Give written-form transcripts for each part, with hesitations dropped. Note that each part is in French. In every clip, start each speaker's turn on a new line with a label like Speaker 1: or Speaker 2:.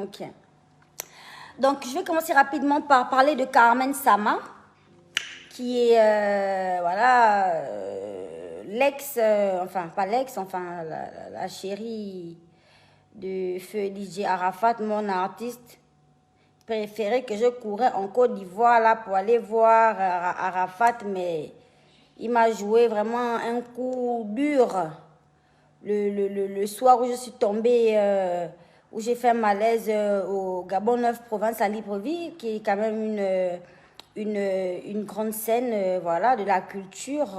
Speaker 1: Ok. Donc, je vais commencer rapidement par parler de Carmen Sama, qui est, voilà, l'ex, enfin, pas l'ex, enfin, la chérie de feu DJ Arafat, mon artiste préféré, que je courais en Côte d'Ivoire là pour aller voir Arafat, mais il m'a joué vraiment un coup dur le soir où je suis tombée, où j'ai fait un malaise au Gabon 9 province à Libreville, qui est quand même une grande scène voilà, de la culture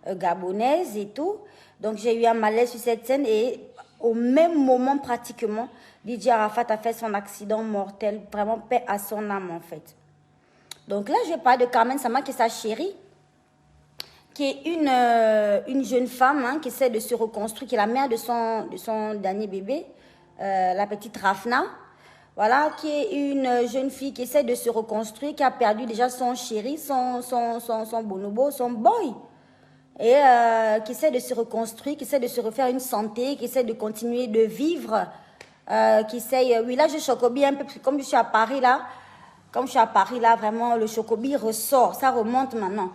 Speaker 1: gabonaise et tout. Donc j'ai eu un malaise sur cette scène et au même moment pratiquement, Didier Arafat a fait son accident mortel, vraiment paix à son âme en fait. Donc là, je vais parler de Carmen Sama, qui est sa chérie, qui est une jeune femme hein, qui essaie de se reconstruire, qui est la mère de son dernier bébé, la petite Rafna. Voilà, qui est une jeune fille qui essaie de se reconstruire, qui a perdu déjà son chéri, son bonobo, son boy. Et qui essaie de se reconstruire, qui essaie de se refaire une santé, qui essaie de continuer de vivre, qui essaie... oui, là, je chocobi un peu, parce que comme je suis à Paris, là, vraiment, le chocobi ressort, ça remonte maintenant.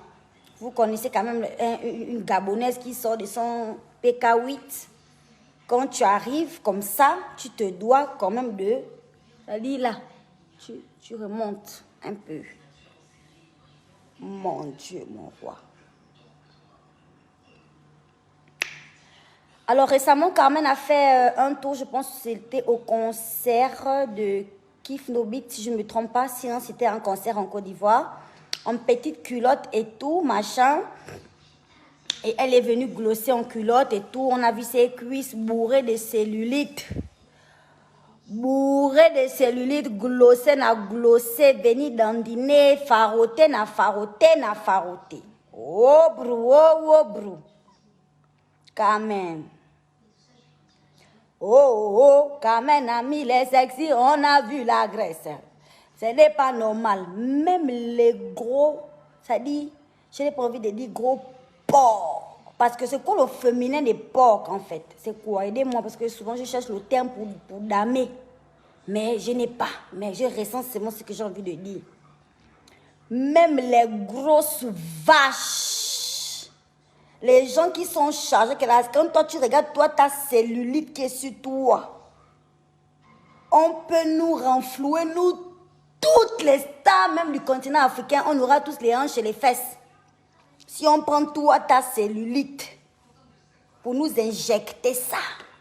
Speaker 1: Vous connaissez quand même une Gabonaise qui sort de son PK8. Quand tu arrives comme ça, tu te dois quand même de... C'est-à-dire là, tu remontes un peu. Mon Dieu, mon roi. Alors récemment, Carmen a fait un tour, je pense que c'était au concert de Kif Nobit, si je ne me trompe pas, sinon c'était un concert en Côte d'Ivoire, en petite culotte et tout, machin. Et elle est venue glosser en culotte et tout, on a vu ses cuisses bourrées de cellulite. Bourrées de cellulite, glossé na glossé, venir dandiner, faroter na faroter na faroter. Oh brou, oh brou. Carmen. Oh, Carmen a mis les sexy, on a vu la graisse. Ce n'est pas normal. Même les gros, ça dit, je n'ai pas envie de dire gros porcs. Parce que c'est quoi le féminin des porcs en fait? C'est quoi? Aidez-moi parce que souvent je cherche le terme pour damer. Mais je n'ai pas. Mais je ressens seulement ce que j'ai envie de dire. Même les grosses vaches. Les gens qui sont chargés, quand toi tu regardes, toi, ta cellulite qui est sur toi. On peut nous renflouer, nous, toutes les stars, même du continent africain, on aura tous les hanches et les fesses. Si on prend toi, ta cellulite, pour nous injecter ça,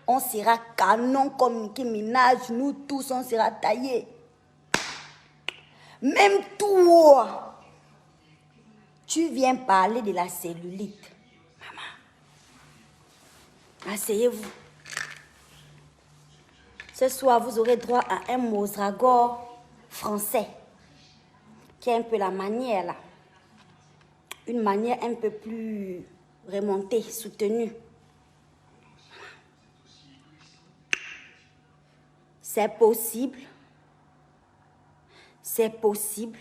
Speaker 1: on sera canon comme Nicki Minaj, nous tous, on sera taillés. Même toi, tu viens parler de la cellulite. Asseyez-vous. Ce soir, vous aurez droit à un Mozragor français, qui est un peu la manière là. Une manière un peu plus remontée, soutenue. C'est possible. C'est possible.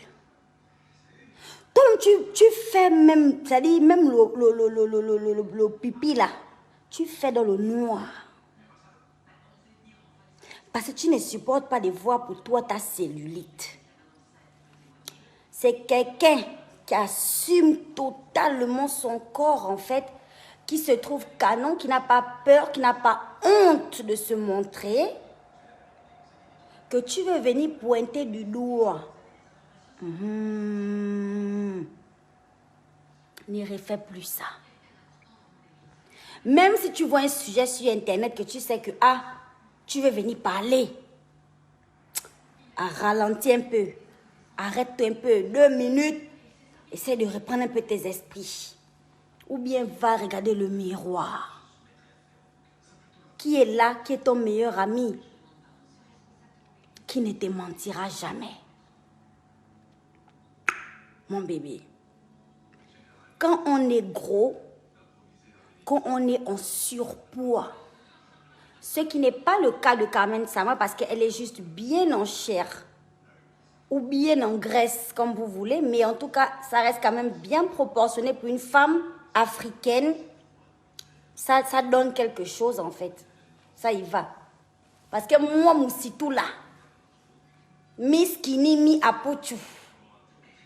Speaker 1: Donc tu fais même, c'est-à-dire même le pipi là, tu fais dans le noir. Parce que tu ne supportes pas de voir pour toi ta cellulite. C'est quelqu'un qui assume totalement son corps en fait, qui se trouve canon, qui n'a pas peur, qui n'a pas honte de se montrer, que tu veux venir pointer du doigt. Ne refais plus ça. Même si tu vois un sujet sur Internet que tu sais que tu veux venir parler, ralentis un peu, arrête-toi un peu, 2 minutes, essaie de reprendre un peu tes esprits. Ou bien va regarder le miroir. Qui est là, qui est ton meilleur ami, qui ne te mentira jamais. Mon bébé, quand on est gros, quand on est en surpoids, ce qui n'est pas le cas de Carmen Sama parce qu'elle est juste bien en chair ou bien en graisse, comme vous voulez, mais en tout cas, ça reste quand même bien proportionné pour une femme africaine. Ça donne quelque chose en fait. Ça y va. Parce que moi, Moussitou là, Miss Kini Mi Aputu.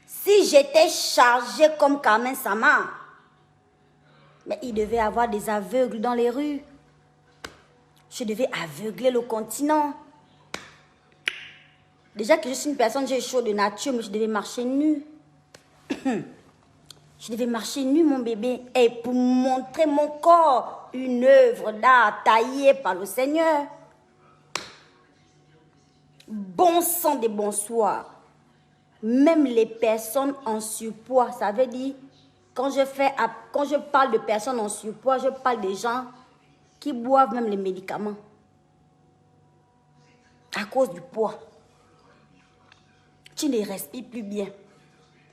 Speaker 1: Si j'étais chargée comme Carmen Sama, mais il devait y avoir des aveugles dans les rues. Je devais aveugler le continent. Déjà que je suis une personne, j'ai chaud de nature, mais je devais marcher nue. Je devais marcher nue, mon bébé. Et pour montrer mon corps, une œuvre d'art taillée par le Seigneur. Bon sang des bonsoirs. Même les personnes en surpoids, ça veut dire, quand je parle de personnes en surpoids, je parle des gens qui boivent même les médicaments à cause du poids. Tu ne respires plus bien.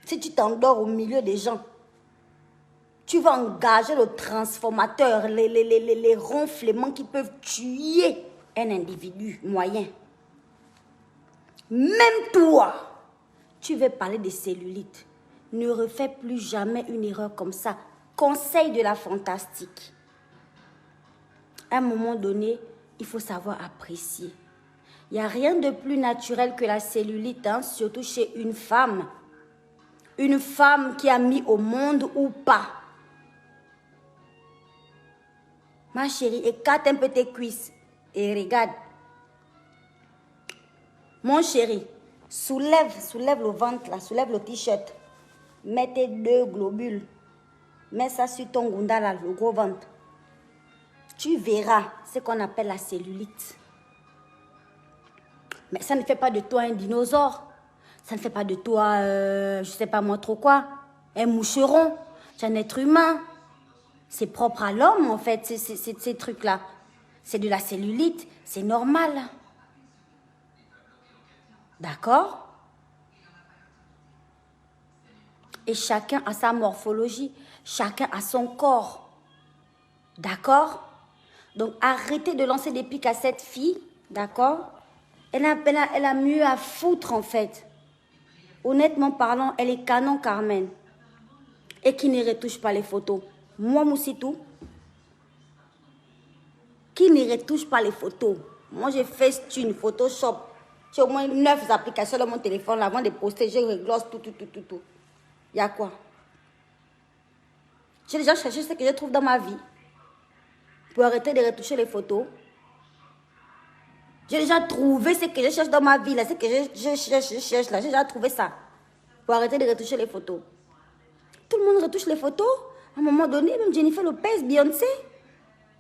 Speaker 1: Si tu t'endors au milieu des gens, tu vas engager le transformateur, les ronflements qui peuvent tuer un individu moyen. Même toi, tu veux parler de cellulite. Ne refais plus jamais une erreur comme ça. Conseil de la fantastique. À un moment donné, il faut savoir apprécier. Il n'y a rien de plus naturel que la cellulite, hein, surtout chez une femme. Une femme qui a mis au monde ou pas. Ma chérie, écarte un peu tes cuisses et regarde. Mon chéri, soulève le ventre là, soulève le t-shirt. Mets tes 2 globules. Mets ça sur ton gunda là, le gros ventre. Tu verras ce qu'on appelle la cellulite. Mais ça ne fait pas de toi un dinosaure. Ça ne fait pas de toi, je ne sais pas moi trop quoi, un moucheron. C'est un être humain. C'est propre à l'homme en fait, ces trucs-là. C'est de la cellulite, c'est normal. D'accord? Et chacun a sa morphologie, chacun a son corps. D'accord? Donc arrêtez de lancer des pics à cette fille, d'accord? Elle a mieux à foutre en fait. Honnêtement parlant, elle est canon Carmen. Et qui ne retouche pas les photos. Moi, Moussitou, qui ne retouche pas les photos. Moi, j'ai fait une Photoshop. J'ai au moins 9 applications dans mon téléphone. Avant de poster, je reglosse tout. Il y a quoi? J'ai déjà cherché ce que je trouve dans ma vie. Pour arrêter de retoucher les photos. J'ai déjà trouvé ce que je cherche dans ma vie. Là, ce que je cherche là. J'ai déjà trouvé ça. Pour arrêter de retoucher les photos. Tout le monde retouche les photos. À un moment donné, même Jennifer Lopez, Beyoncé,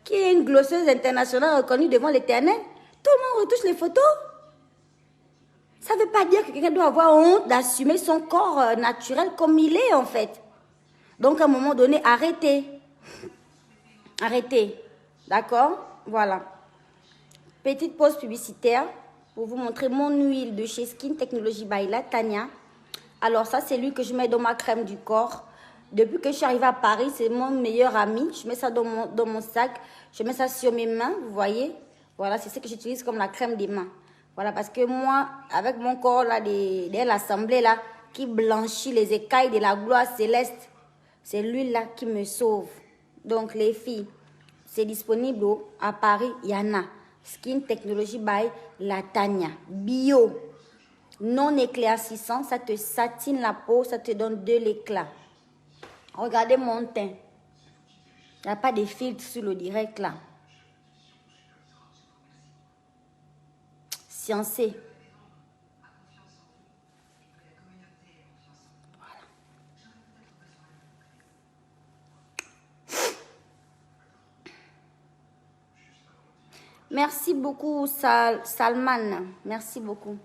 Speaker 1: qui est une glosseuse internationale reconnue devant l'Éternel, tout le monde retouche les photos. Ça ne veut pas dire que quelqu'un doit avoir honte d'assumer son corps naturel comme il est en fait. Donc à un moment donné, arrêtez. Arrêtez. D'accord? Voilà. Petite pause publicitaire pour vous montrer mon huile de chez Skin Technology by La Tania. Alors ça, c'est l'huile que je mets dans ma crème du corps. Depuis que je suis arrivée à Paris, c'est mon meilleur ami. Je mets ça dans mon sac. Je mets ça sur mes mains, vous voyez. Voilà, c'est ce que j'utilise comme la crème des mains. Voilà, parce que moi, avec mon corps là, de l'assemblée là, qui blanchit les écailles de la gloire céleste, c'est l'huile là qui me sauve. Donc les filles, c'est disponible à Paris, il y en a. Skin Technology by La Tania. Bio. Non éclaircissant, ça te satine la peau, ça te donne de l'éclat. Regardez mon teint. Il n'y a pas de filtre sur le direct là. Sciencé. Voilà. Merci beaucoup Salman. Merci beaucoup.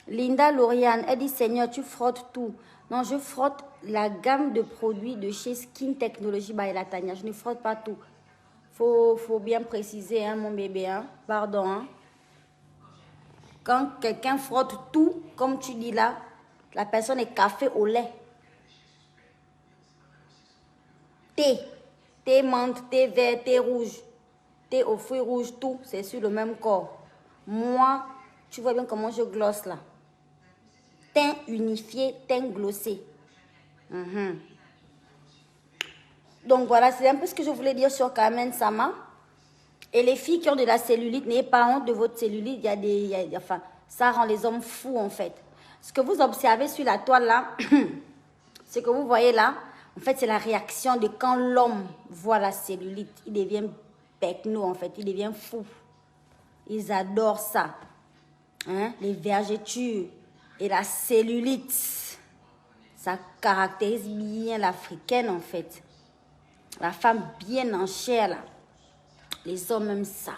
Speaker 1: Linda Lauriane, elle dit Seigneur, tu frottes tout. Non, je frotte la gamme de produits de chez Skin Technology by La Tania. Je ne frotte pas tout. Faut bien préciser, hein, mon bébé. Hein. Pardon. Hein. Quand quelqu'un frotte tout, comme tu dis là, la personne est café au lait. Thé menthe, thé vert, thé rouge, thé aux fruits rouges, tout, c'est sur le même corps. Moi, tu vois bien comment je glosse là. Teint unifié, teint glossé. Mm-hmm. Donc voilà, c'est un peu ce que je voulais dire sur Carmen Sama. Et les filles qui ont de la cellulite, n'ayez pas honte de votre cellulite. Enfin, ça rend les hommes fous, en fait. Ce que vous observez sur la toile, là, ce que vous voyez là, en fait, c'est la réaction de quand l'homme voit la cellulite. Il devient pecno, en fait. Il devient fou. Ils adorent ça. Hein? Les vergetures et la cellulite. Ça caractérise bien l'africaine, en fait. La femme bien en chair, là. Les hommes aiment ça.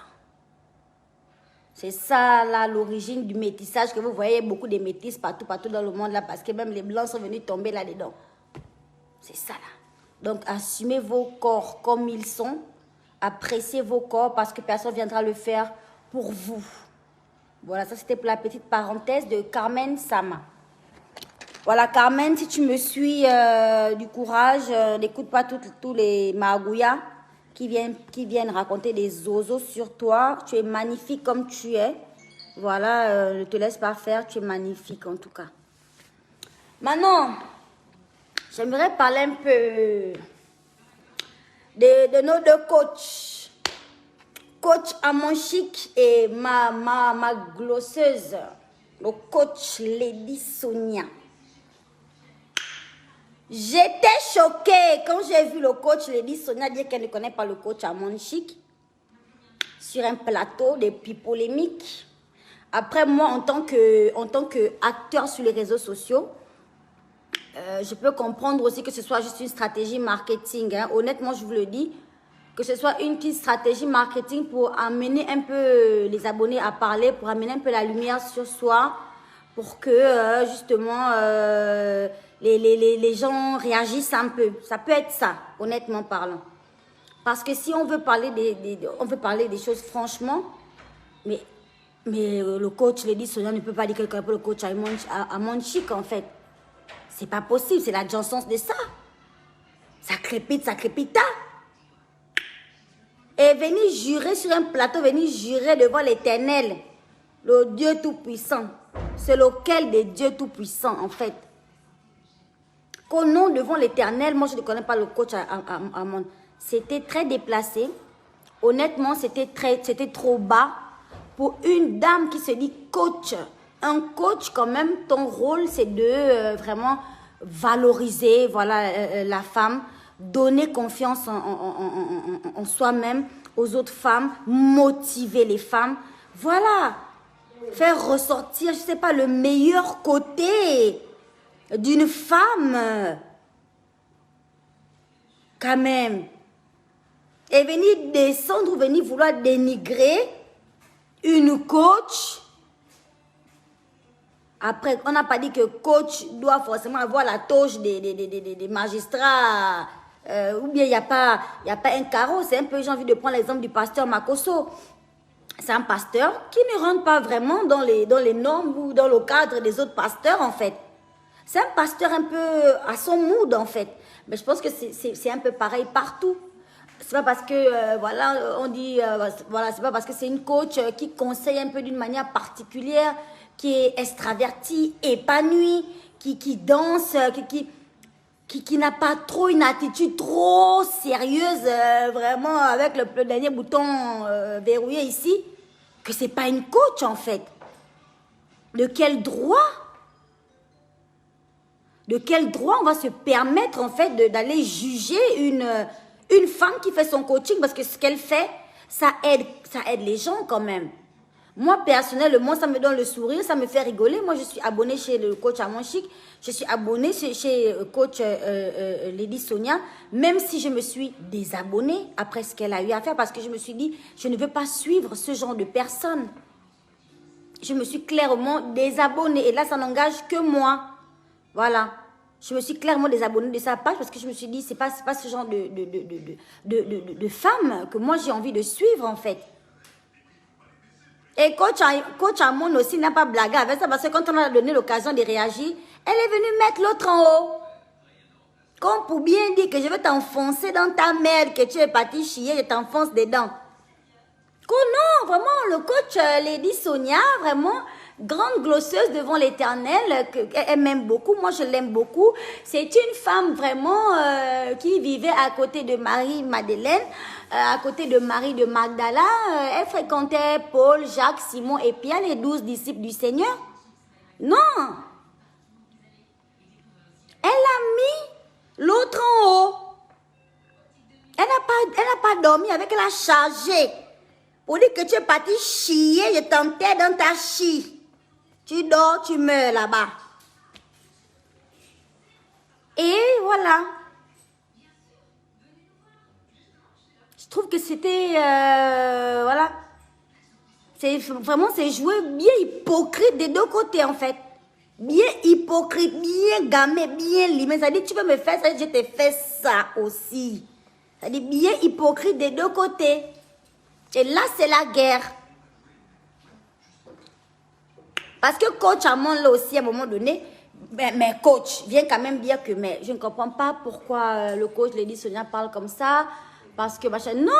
Speaker 1: C'est ça, là, l'origine du métissage que vous voyez, beaucoup de métis partout dans le monde, là, parce que même les blancs sont venus tomber là-dedans. C'est ça, là. Donc, assumez vos corps comme ils sont. Appréciez vos corps parce que personne ne viendra le faire pour vous. Voilà, ça, c'était pour la petite parenthèse de Carmen Sama. Voilà, Carmen, si tu me suis, du courage, n'écoute pas tous les maragouillas qui viennent raconter des zozos sur toi. Tu es magnifique comme tu es. Voilà, ne te laisse pas faire, tu es magnifique en tout cas. Maintenant, j'aimerais parler un peu de nos deux coachs. Coach Amonchic et ma glosseuse, le coach Lady Sonia. J'étais choquée quand j'ai vu le coach Lady Sonia dire qu'elle ne connaît pas le coach Amonchic sur un plateau depuis polémique. Après, moi, en tant qu'acteur sur les réseaux sociaux, je peux comprendre aussi que ce soit juste une stratégie marketing. Hein. Honnêtement, je vous le dis, que ce soit une petite stratégie marketing pour amener un peu les abonnés à parler, pour amener un peu la lumière sur soi, pour que justement les gens réagissent un peu. Ça peut être ça, honnêtement parlant. Parce que si on veut parler des choses franchement, mais le coach Lady Sonia ne peut pas dire quelqu'un pour le coach Amonchic en fait. C'est pas possible, c'est la Johnson's de ça. Ça crépite, ça crépita. Et venir jurer sur un plateau, venir jurer devant l'Éternel, le Dieu Tout-Puissant. C'est lequel des dieux Tout-Puissants, en fait. Qu'au nom devant l'Éternel, moi je ne connais pas le coach Amon. C'était très déplacé. Honnêtement, c'était trop bas pour une dame qui se dit coach. Un coach, quand même, ton rôle, c'est de vraiment valoriser voilà, la femme, donner confiance en soi-même, aux autres femmes, motiver les femmes. Voilà, faire ressortir, je ne sais pas, le meilleur côté d'une femme. Quand même. Et venir descendre ou venir vouloir dénigrer une coach. Après, on n'a pas dit que coach doit forcément avoir la toge des magistrats. Ou bien il n'y a pas un carreau. C'est un peu, j'ai envie de prendre l'exemple du pasteur Makosso. C'est un pasteur qui ne rentre pas vraiment dans les normes ou dans le cadre des autres pasteurs, en fait. C'est un pasteur un peu à son mood, en fait. Mais je pense que c'est un peu pareil partout. C'est pas parce que, voilà, on dit, voilà, c'est pas parce que c'est une coach qui conseille un peu d'une manière particulière, qui est extravertie, épanouie, qui danse, qui n'a pas trop une attitude trop sérieuse, vraiment avec le dernier bouton verrouillé ici, que c'est pas une coach en fait. De quel droit on va se permettre en fait d'aller juger une femme qui fait son coaching, parce que ce qu'elle fait, ça aide les gens quand même. Moi, personnellement, ça me donne le sourire, ça me fait rigoler. Moi, je suis abonnée chez le coach Amonchic, je suis abonnée chez coach Lady Sonia, même si je me suis désabonnée après ce qu'elle a eu à faire, parce que je me suis dit, je ne veux pas suivre ce genre de personnes. Je me suis clairement désabonnée, et là, ça n'engage que moi. Voilà. Je me suis clairement désabonnée de sa page, parce que je me suis dit, c'est pas ce genre de femme que moi, j'ai envie de suivre, en fait. Et coach Amon aussi n'a pas blagué avec ça, parce que quand on a donné l'occasion de réagir, elle est venue mettre l'autre en haut. Comme pour bien dire que je vais t'enfoncer dans ta merde, que tu es parti chier, je t'enfonce dedans. Oh non, vraiment, le coach Lady Sonia, vraiment, grande glosseuse devant l'Éternel, elle m'aime beaucoup, moi je l'aime beaucoup. C'est une femme vraiment qui vivait à côté de Marie-Madeleine, à côté de Marie de Magdala. Elle fréquentait Paul, Jacques, Simon et Pierre, les 12 disciples du Seigneur. Non. Elle a mis l'autre en haut. Elle n'a pas dormi avec, elle a chargé. Pour dire que tu es parti chier, je t'enterre dans ta chie. Tu dors, tu meurs là-bas. Et voilà. Je trouve que c'était... voilà. C'est vraiment, c'est joué bien hypocrite des deux côtés en fait. Bien hypocrite, bien gamé, bien limé. Ça dit, tu veux me faire ça, je te fais ça aussi. Ça dit, bien hypocrite des deux côtés. Et là, c'est la guerre. Parce que coach Amon, là aussi, à un moment donné, mais coach vient quand même dire que mais je ne comprends pas pourquoi le coach Lady Sonia parle comme ça. Parce que machin. Non!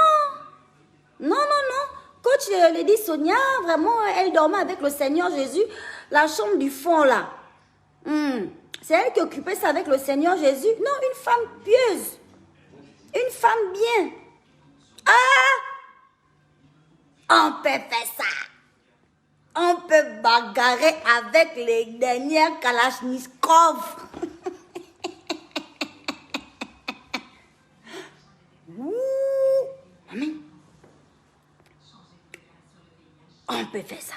Speaker 1: Non, non, non. Coach Lady Sonia, vraiment, elle dormait avec le Seigneur Jésus. La chambre du fond, là. C'est elle qui occupait ça avec le Seigneur Jésus. Non, une femme pieuse. Une femme bien. Ah! On peut faire ça. On peut bagarrer avec les dernières Kalachnikov. Amen. On peut faire ça.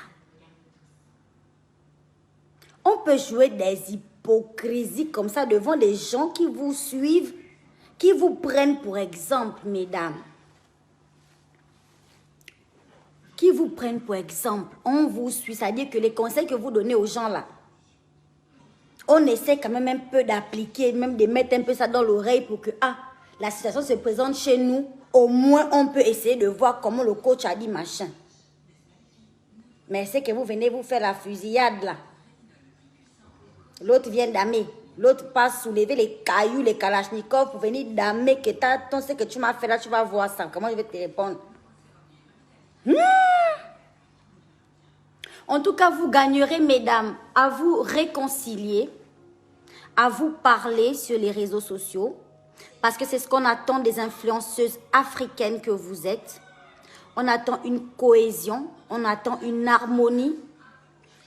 Speaker 1: On peut jouer des hypocrisies comme ça devant des gens qui vous suivent, qui vous prennent pour exemple, mesdames. Qui vous prennent pour exemple. On vous suit, c'est-à-dire que les conseils que vous donnez aux gens là, on essaie quand même un peu d'appliquer, même de mettre un peu ça dans l'oreille pour que, la situation se présente chez nous. Au moins, on peut essayer de voir comment le coach a dit machin. Mais c'est que vous venez vous faire la fusillade là. L'autre vient damer. L'autre passe soulever les cailloux, les kalachnikovs pour venir damer que ton ce que tu m'as fait là, tu vas voir ça. Comment je vais te répondre? En tout cas, vous gagnerez, mesdames, à vous réconcilier, à vous parler sur les réseaux sociaux, parce que c'est ce qu'on attend des influenceuses africaines que vous êtes. On attend une cohésion, on attend une harmonie,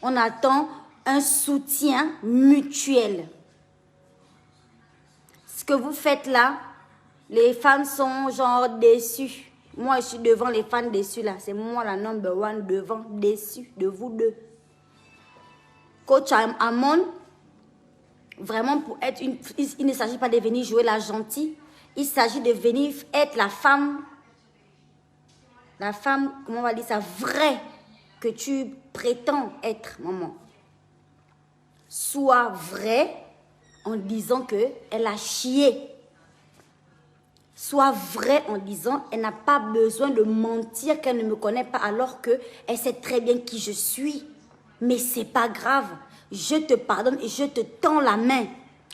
Speaker 1: on attend un soutien mutuel. Ce que vous faites là, les fans sont genre déçus. Moi, je suis devant les fans déçus là. C'est moi la number one devant, déçus de vous deux. Coach Amon, vraiment pour être une... Il ne s'agit pas de venir jouer la gentille. Il s'agit de venir être la femme, comment on va dire ça, vraie que tu prétends être, maman. Sois vraie en disant qu'elle a chié. Sois vraie en disant elle n'a pas besoin de mentir, qu'elle ne me connaît pas alors qu'elle sait très bien qui je suis. Mais c'est pas grave. Je te pardonne et je te tends la main.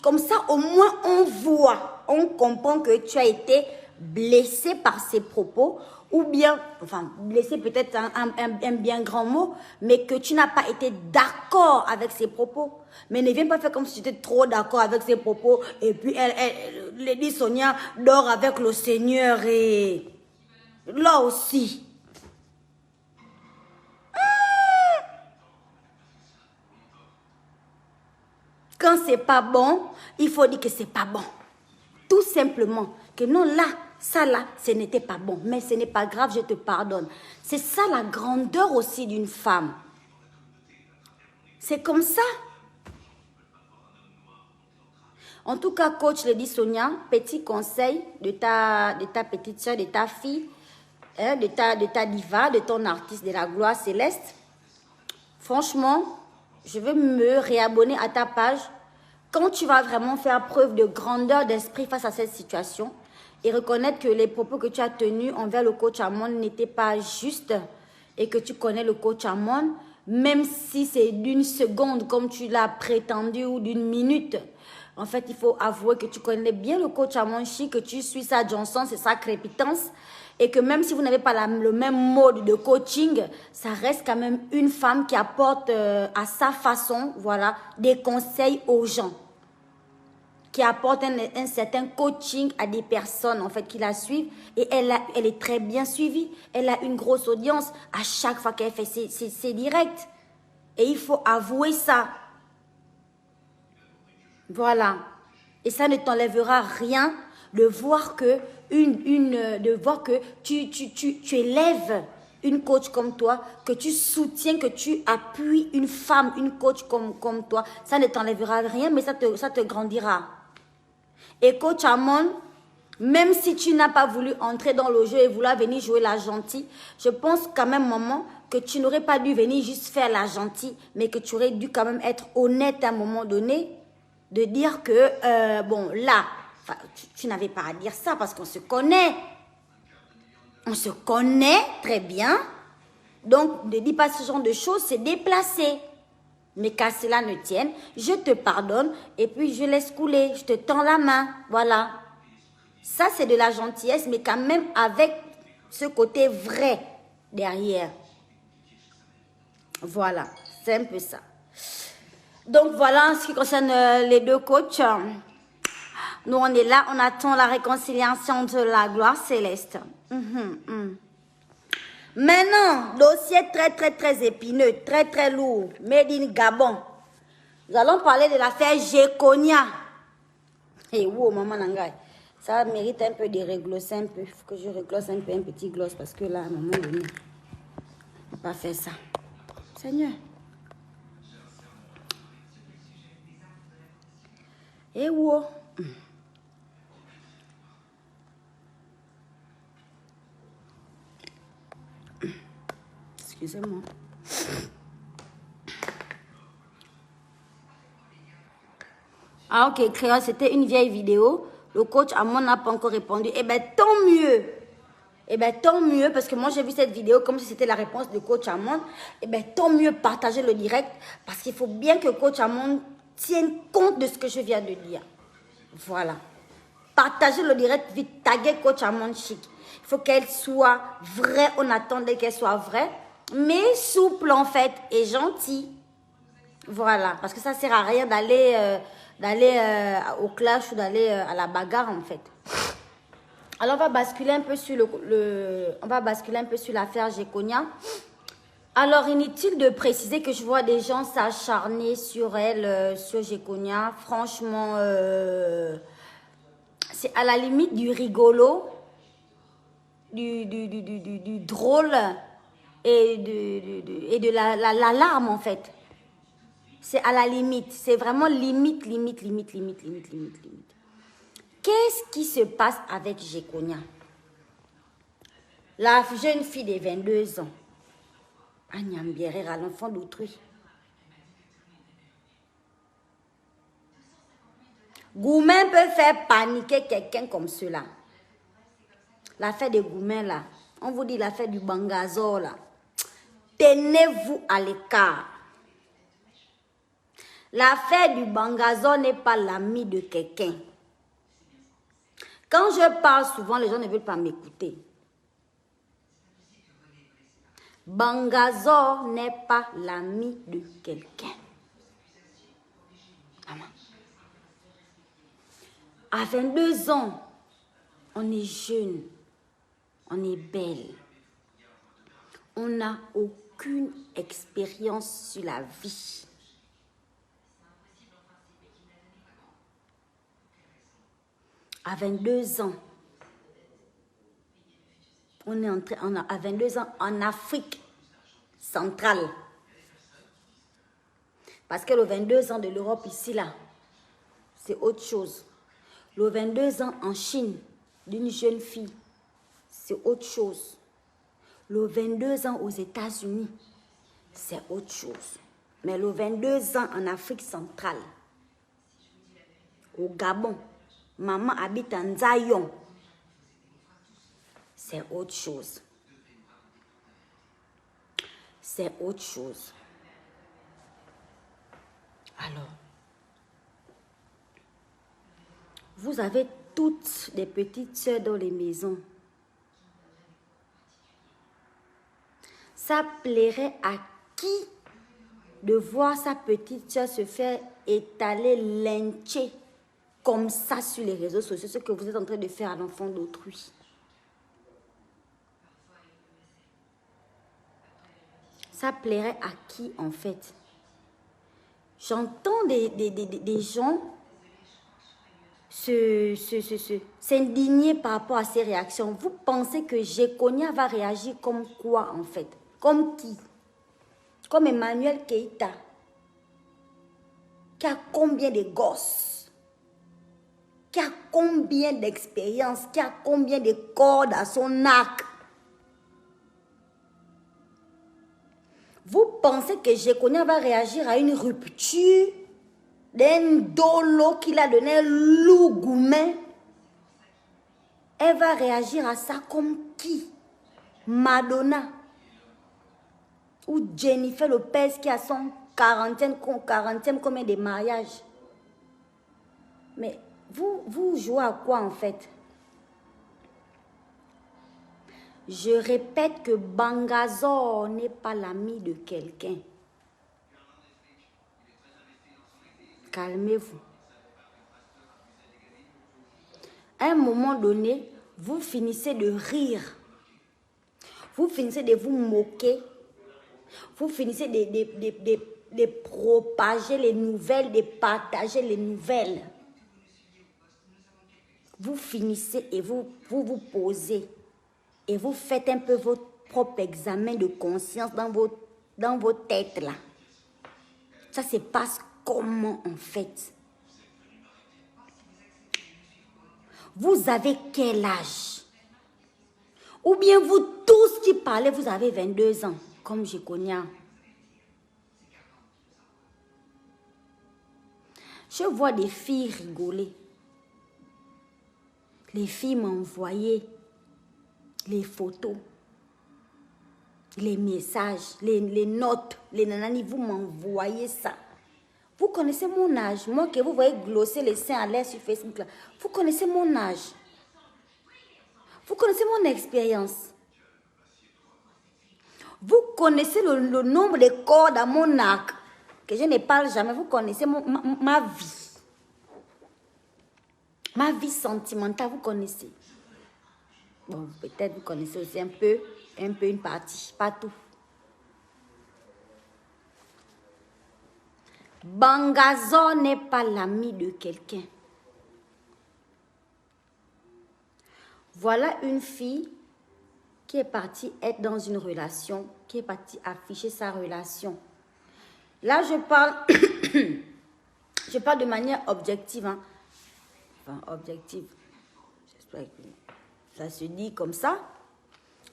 Speaker 1: Comme ça, au moins, on voit, on comprend que tu as été blessé par ses propos ou bien, enfin, blessé peut-être un bien grand mot, mais que tu n'as pas été d'accord avec ses propos. Mais ne viens pas faire comme si tu étais trop d'accord avec ses propos et puis Lady Sonia dort avec le Seigneur et là aussi. Quand c'est pas bon, il faut dire que c'est pas bon. Tout simplement. Que non, là, ça là, ce n'était pas bon. Mais ce n'est pas grave, je te pardonne. C'est ça la grandeur aussi d'une femme. C'est comme ça. En tout cas, coach Lady Sonia, petit conseil de ta petite soeur, de ta fille, de ta diva, de ton artiste de la gloire céleste. Franchement, je vais me réabonner à ta page quand tu vas vraiment faire preuve de grandeur d'esprit face à cette situation et reconnaître que les propos que tu as tenus envers le coach Amon n'étaient pas justes et que tu connais le coach Amon, même si c'est d'une seconde comme tu l'as prétendu ou d'une minute. En fait, il faut avouer que tu connais bien le coach Amon Chi, que tu suis sa Johnson, c'est sa crépitance Et que même si vous n'avez pas le même mode de coaching, ça reste quand même une femme qui apporte à sa façon, voilà, des conseils aux gens. Qui apporte un certain coaching à des personnes, en fait, qui la suivent. Et elle est très bien suivie. Elle a une grosse audience à chaque fois qu'elle fait ses directs. Et il faut avouer ça. Voilà. Et ça ne t'enlèvera rien de voir que, tu élèves une coach comme toi, que tu soutiens, que tu appuies une femme, une coach comme toi. Ça ne t'enlèvera rien, mais ça te grandira. Et coach Amon, même si tu n'as pas voulu entrer dans le jeu et vouloir venir jouer la gentille, je pense qu'à même moment que tu n'aurais pas dû venir juste faire la gentille, mais que tu aurais dû quand même être honnête à un moment donné, de dire que, bon, là, tu n'avais pas à dire ça parce qu'on se connaît. On se connaît très bien. Donc, ne dis pas ce genre de choses, c'est déplacé. Mais qu'à cela ne tienne, je te pardonne et puis je laisse couler. Je te tends la main. Voilà. Ça, c'est de la gentillesse, mais quand même avec ce côté vrai derrière. Voilà. C'est un peu ça. Donc, voilà en ce qui concerne les deux coachs. Nous, on est là, on attend la réconciliation de la gloire céleste. Maintenant, dossier très épineux, très lourd, made in Gabon. Nous allons parler de l'affaire Géconia. Et wow, maman Nangai, ça mérite un peu de réglosser un peu. Il faut que je réglose un peu un petit gloss parce que là, à un moment donné, on ne peut pas faire ça. Seigneur. Et wow. Excusez-moi. Ah ok, Créole, c'était une vieille vidéo. Le coach Amon n'a pas encore répondu. Eh bien, tant mieux. Eh bien, tant mieux, parce que moi, j'ai vu cette vidéo comme si c'était la réponse de coach Amon. Eh bien, tant mieux partager le direct, parce qu'il faut bien que coach Amon tienne compte de ce que je viens de dire. Voilà. Partagez le direct, vite, taguez coach Amon Chic. Il faut qu'elle soit vraie, on attendait qu'elle soit vraie, mais souple en fait, et gentille. Voilà, parce que ça ne sert à rien d'aller au clash ou d'aller à la bagarre en fait. Alors on va basculer un peu sur l'affaire Géconia. Alors inutile de préciser que je vois des gens s'acharner sur elle, sur Géconia. Franchement, c'est à la limite du rigolo, du drôle et de l'alarme en fait. C'est à la limite. C'est vraiment limite. Qu'est-ce qui se passe avec Géconia? La jeune fille de 22 ans. Agnam Bierera, l'enfant d'autrui. Goumen peut faire paniquer quelqu'un comme cela. L'affaire de Goumen là. On vous dit l'affaire du Bangazo là. Tenez-vous à l'écart. L'affaire du Bangazo n'est pas l'ami de quelqu'un. Quand je parle souvent, les gens ne veulent pas m'écouter. Bangazo n'est pas l'ami de quelqu'un. À 22 ans, on est jeune, on est belle. On n'a aucune expérience sur la vie. À 22 ans, on est entré à 22 ans en Afrique centrale. Parce que le 22 ans de l'Europe ici, là, c'est autre chose. Le 22 ans en Chine d'une jeune fille, c'est autre chose. Le 22 ans aux États-Unis, c'est autre chose. Mais le 22 ans en Afrique centrale, au Gabon, maman habite en Zayon, c'est autre chose. C'est autre chose. Alors, vous avez toutes des petites sœurs dans les maisons. Ça plairait à qui de voir sa petite soeur se faire étaler, lyncher comme ça sur les réseaux sociaux, ce que vous êtes en train de faire à l'enfant d'autrui? Ça plairait à qui en fait? J'entends des gens s'indigner par rapport à ces réactions. Vous pensez que Jekonia va réagir comme quoi en fait? Comme qui? Comme Emmanuel Keïta, qui a combien de gosses? Qui a combien d'expérience? Qui a combien de cordes à son arc? Vous pensez que Jekonia va réagir à une rupture d'un dolo qu'il a donné un loup goumen? Elle va réagir à ça comme qui? Madonna ou Jennifer Lopez qui a son 40e combien de mariages? Mais vous jouez à quoi en fait? Je répète que Bangazo n'est pas l'ami de quelqu'un. Calmez-vous. À un moment donné, vous finissez de rire. Vous finissez de vous moquer. Vous finissez de propager les nouvelles, de partager les nouvelles. Vous finissez et vous posez. Et vous faites un peu votre propre examen de conscience dans vos têtes là. Ça se passe comment en fait? Vous avez quel âge? Ou bien vous tous qui parlez, vous avez 22 ans, comme je connais. Je vois des filles rigoler. Les filles m'envoyaient les photos, les messages, les notes, les nanani, vous m'envoyez ça. Vous connaissez mon âge. Moi que vous voyez glosser les seins à l'air sur Facebook là. Vous connaissez mon âge. Vous connaissez mon expérience. Vous connaissez le nombre de cordes à mon arc que je ne parle jamais. Vous connaissez ma vie. Ma vie sentimentale, vous connaissez. Bon, peut-être vous connaissez aussi un peu une partie, pas tout. Bangazo n'est pas l'ami de quelqu'un. Voilà une fille qui est partie être dans une relation, qui est partie afficher sa relation. Là, je parle, je parle de manière objective. Hein. Enfin, objective. J'espère que ça se dit comme ça.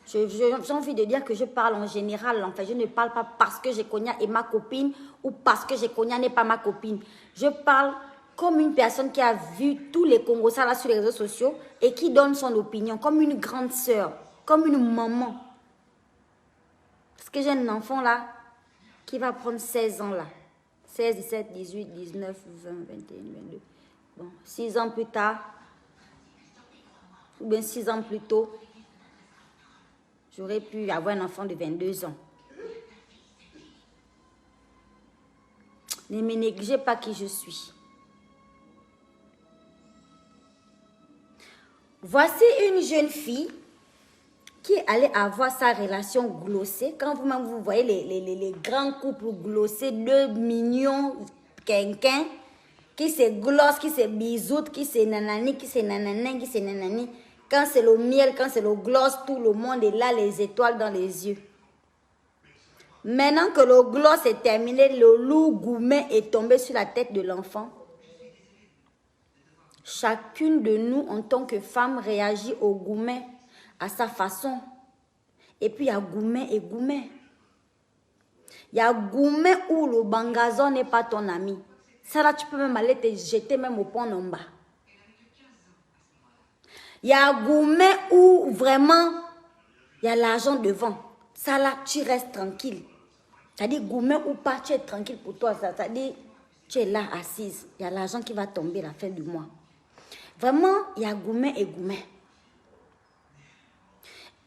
Speaker 1: J'ai envie de dire que je parle en général. Enfin, je ne parle pas parce que Jekonia est ma copine ou parce que Jekonia n'est pas ma copine. Je parle comme une personne qui a vu tous les Congolais là sur les réseaux sociaux et qui donne son opinion, comme une grande sœur, comme une maman. Parce que j'ai un enfant là qui va prendre 16 ans là. 16, 17, 18, 19, 20, 21, 22. Bon, 6 ans plus tard, ou bien 6 ans plus tôt, j'aurais pu avoir un enfant de 22 ans. Ne me négligez pas qui je suis. Voici une jeune fille qui allait avoir sa relation glossée. Quand vous-même vous voyez les grands couples glossés, deux mignons quinquins, qui se glossent, qui se bisoutent, qui se nanani, qui se nanani, qui se nanani. Quand c'est le miel, quand c'est le gloss, tout le monde est là, les étoiles dans les yeux. Maintenant que le gloss est terminé, le loup goumen est tombé sur la tête de l'enfant. Chacune de nous, en tant que femme, réagit au goumen à sa façon. Et puis, il y a goumen et goumen. Il y a goumen où le bangazo n'est pas ton ami. Ça là, tu peux même aller te jeter même au pont en bas. Il y a goumen où vraiment, il y a l'argent devant. Ça là, tu restes tranquille. C'est-à-dire, goumen ou pas, tu es tranquille pour toi. C'est-à-dire, tu es là assise. Il y a l'argent qui va tomber à la fin du mois. Vraiment, il y a goumen et goumen.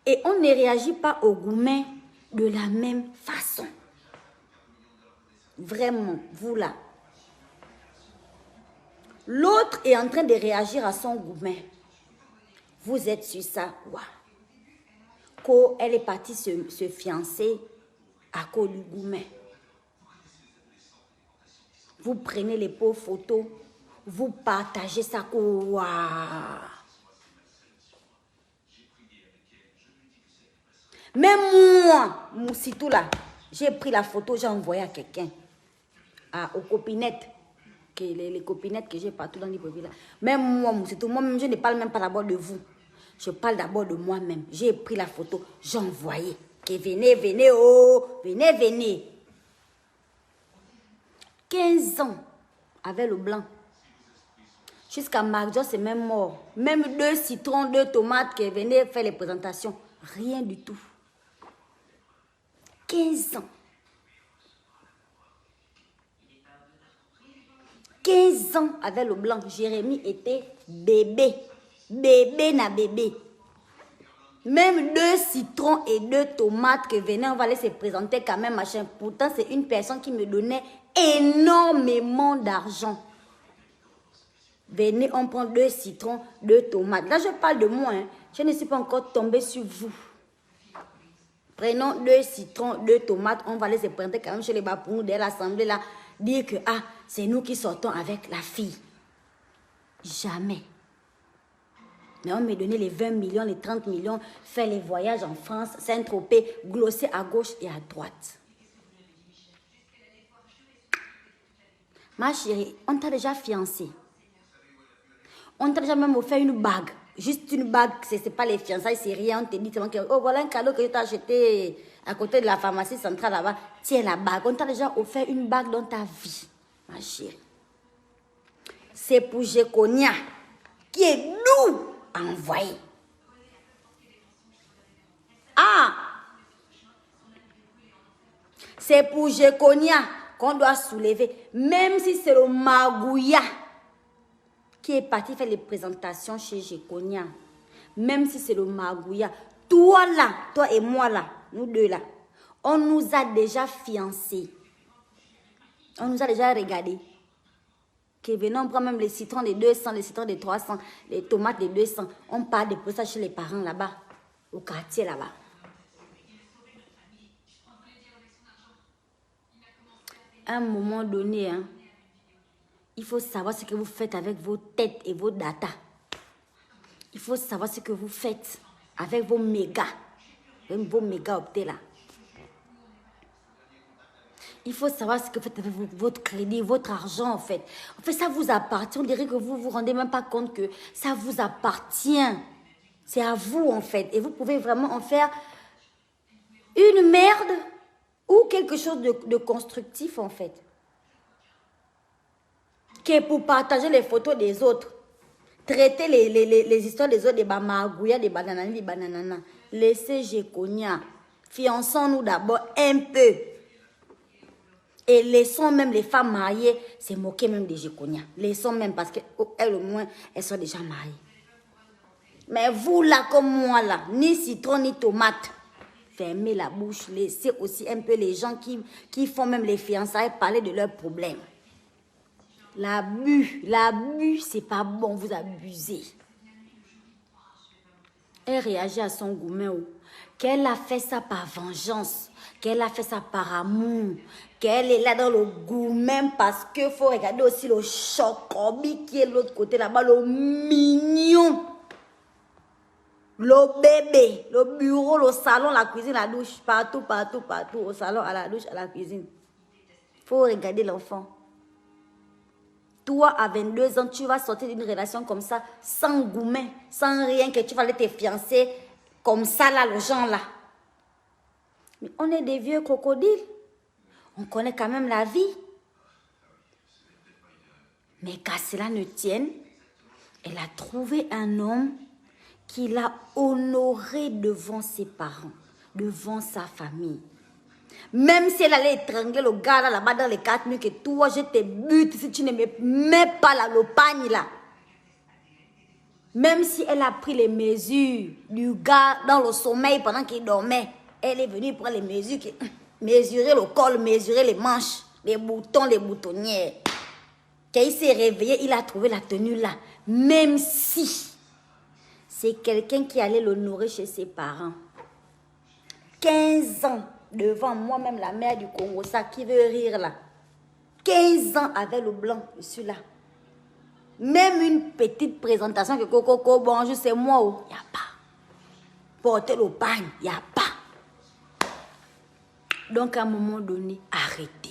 Speaker 1: Et on ne réagit pas au goumen de la même façon. Vraiment, vous là. L'autre est en train de réagir à son gourmet. Vous êtes sur ça. Waouh. Quand elle est partie se fiancer à cause du gourmet. Vous prenez les pauvres photos. Vous partagez ça. Waouh. Même moi, Moussitou là, j'ai pris la photo, j'ai envoyé à quelqu'un. Aux copinettes. Les copinettes que j'ai partout dans l'hypothèse là. Même moi, Moussitou, moi-même, je ne parle même pas d'abord de vous. Je parle d'abord de moi-même. J'ai pris la photo, j'ai envoyé. Que venez, venez, oh, venez, venez. 15 ans avec le blanc. Jusqu'à Marc c'est même mort. Même 2 citrons, 2 tomates qui venaient faire les présentations. Rien du tout. 15 ans. 15 ans avec le blanc. Jérémy était bébé. Bébé na bébé. Même 2 citrons et 2 tomates que venaient, on va aller se présenter quand même, machin. Pourtant, c'est une personne qui me donnait énormément d'argent. Venez, on prend 2 citrons, 2 tomates. Là, je parle de moi. Hein. Je ne suis pas encore tombée sur vous. Prenons 2 citrons, 2 tomates. On va aller se présenter quand même chez les Bapous de l'Assemblée là. Dire que, ah, c'est nous qui sortons avec la fille. Jamais. Mais on me donnait les 20 millions, les 30 millions, faire les voyages en France, Saint-Tropez, glosser à gauche et à droite. Ma chérie, on t'a déjà fiancée. On t'a déjà même offert une bague. Juste une bague, ce n'est pas les fiançailles, c'est rien. On te dit, oh voilà un cadeau que je t'ai acheté à côté de la pharmacie centrale là-bas. Tiens la bague. On t'a déjà offert une bague dans ta vie, ma chérie. C'est pour Géconia, qui est nous à envoyer. Ah! C'est pour Géconia qu'on doit soulever. Même si c'est le Magouya qui est parti faire les présentations chez Géconia. Même si c'est le Magouya. Toi là, toi et moi là, nous deux là, on nous a déjà fiancés. On nous a déjà regardés. Que venons, on prend même les citrons de 200, les citrons de 300, les tomates de 200. On part de ça chez les parents là-bas, au quartier là-bas. À un moment donné, hein, il faut savoir ce que vous faites avec vos têtes et vos data. Il faut savoir ce que vous faites avec vos mégas. Même vos mégas optés là. Il faut savoir ce que vous faites avec votre crédit, votre argent en fait. En fait, ça vous appartient. On dirait que vous ne vous rendez même pas compte que ça vous appartient. C'est à vous en fait. Et vous pouvez vraiment en faire une merde ou quelque chose de constructif en fait. Qui est pour partager les photos des autres. Traiter les histoires des autres, des bamagouya, des bananani, des bananana. Laissez Géconia. Fiançons-nous d'abord un peu. Et laissons même les femmes mariées se moquer même de Géconia. Laissons même parce qu'elles au moins, elles sont déjà mariées. Mais vous là comme moi là, ni citron ni tomate. Fermez la bouche, laissez aussi un peu les gens qui font même les fiançailles parler de leurs problèmes. L'abus, c'est pas bon, vous abusez. Elle réagit à son gourmet. Qu'elle a fait ça par vengeance, qu'elle a fait ça par amour, qu'elle est là dans le gourmet parce qu'il faut regarder aussi le chocobi qui est de l'autre côté là-bas, le mignon. Le bébé, le bureau, le salon, la cuisine, la douche, partout, partout, partout, au salon, à la douche, à la cuisine. Il faut regarder l'enfant. Toi, à 22 ans, tu vas sortir d'une relation comme ça, sans gourmet, sans rien, que tu vas aller te fiancer comme ça, là, le genre là. Mais on est des vieux crocodiles. On connaît quand même la vie. Mais qu'à cela ne tienne, elle a trouvé un homme qui l'a honoré devant ses parents, devant sa famille. Même si elle allait étrangler le gars là-bas dans les 4 minutes, que toi, je te bute si tu ne me mets pas la lopagne là. Même si elle a pris les mesures du gars dans le sommeil pendant qu'il dormait, Elle est venue prendre les mesures, mesurer le col, mesurer les manches, les boutons, les boutonnières. Quand il s'est réveillé, il a trouvé la tenue là. Même si c'est quelqu'un qui allait le nourrir chez ses parents. 15 ans devant moi-même, la mère du Congo, ça qui veut rire là. 15 ans avec le blanc, je suis là. Même une petite présentation que Coco, bonjour, c'est moi, il n'y a pas. Porter le bagne, il n'y a pas. Donc à un moment donné, arrêtez.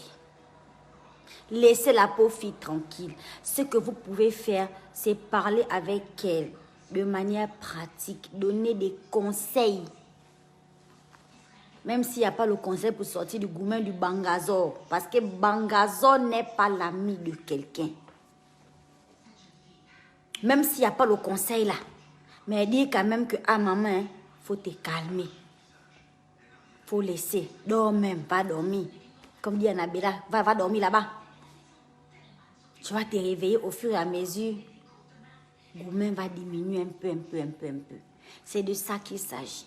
Speaker 1: Laissez la pauvre fille tranquille. Ce que vous pouvez faire, c'est parler avec elle de manière pratique, donner des conseils. Même s'il n'y a pas le conseil pour sortir du gourmet du Bangazor. Parce que Bangazor n'est pas l'ami de quelqu'un. Même s'il n'y a pas le conseil là. Mais dire quand même que, ah maman, il faut te calmer. Il faut laisser. Dors même, va dormir. Comme dit Annabella, va dormir là-bas. Tu vas te réveiller au fur et à mesure. Gourmet va diminuer un peu. C'est de ça qu'il s'agit.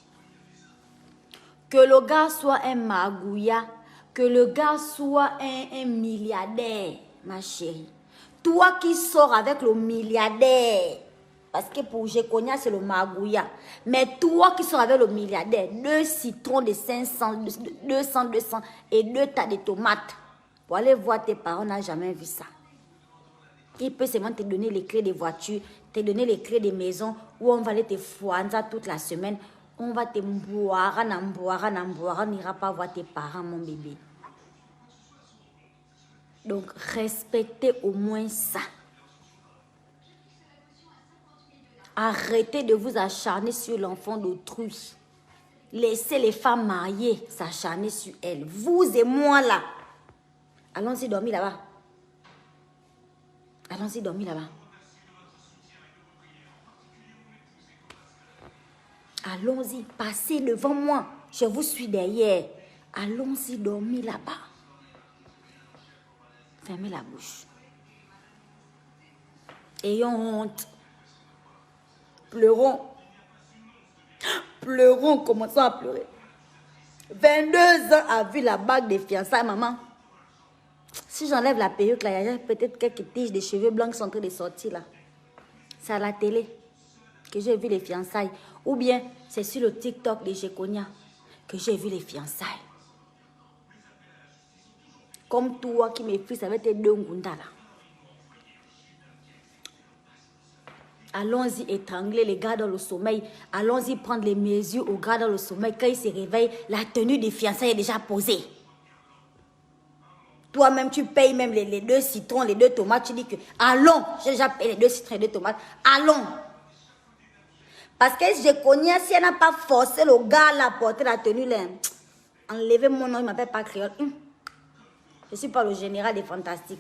Speaker 1: Que le gars soit un magouilla, que le gars soit un milliardaire, ma chérie. Toi qui sors avec le milliardaire, parce que pour Jekonia, c'est le magouilla. Mais toi qui sors avec le milliardaire, 2 citrons de 500, 200 et 2 tas de tomates. Pour aller voir tes parents, on n'a jamais vu ça. Il peut seulement te donner les clés des voitures, te donner les clés des maisons, où on va aller te foiner toute la semaine. On va te boire, on n'ira pas voir tes parents, mon bébé. Donc, respectez au moins ça. Arrêtez de vous acharner sur l'enfant d'autrui. Laissez les femmes mariées s'acharner sur elles. Vous et moi, là. Allons-y dormir là-bas. Allons-y dormir là-bas. Allons-y, passez devant moi. Je vous suis derrière. Allons-y dormir là-bas. Fermez la bouche. Ayons honte. Pleurons. Pleurons, commençons à pleurer. 22 ans a vu la bague des fiançailles, maman. Si j'enlève la perruque, là, il y a peut-être quelques tiges de cheveux blancs qui sont en train de sortir là. C'est à la télé que j'ai vu les fiançailles. Ou bien, c'est sur le TikTok de Jekonia que j'ai vu les fiançailles. Comme toi qui me fils avec tes 2 ngunda là. Allons-y étrangler les gars dans le sommeil. Allons-y prendre les mesures aux gars dans le sommeil. Quand ils se réveillent, la tenue des fiançailles est déjà posée. Toi-même, tu payes même les 2 citrons, les 2 tomates. Tu dis que, allons, j'ai déjà payé les 2 citrons et 2 tomates. Allons. Parce que je connais, si elle n'a pas forcé le gars à porter la tenue, là, enlevez mon nom, il ne m'appelle pas créole. Je ne suis pas le général des fantastiques.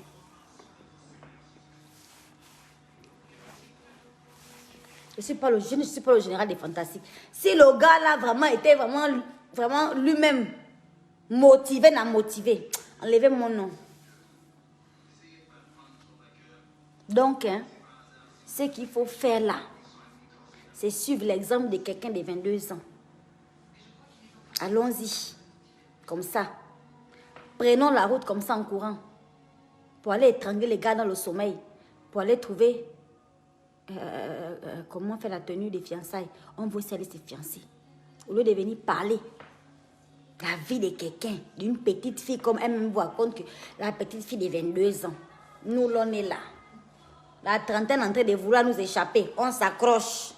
Speaker 1: Je ne suis pas le général des fantastiques. Si le gars là vraiment était vraiment lui-même motivé, n'a motivé, enlevez mon nom. Donc, hein, ce qu'il faut faire là, c'est suivre l'exemple de quelqu'un de 22 ans. Allons-y, comme ça. Prenons la route comme ça en courant. Pour aller étrangler les gars dans le sommeil. Pour aller trouver comment faire la tenue des fiançailles. On veut aller se fiancer. Au lieu de venir parler la vie de quelqu'un, d'une petite fille, comme elle-même vous raconte que la petite fille de 22 ans. Nous, l'on est là. La trentaine en train de vouloir nous échapper. On s'accroche.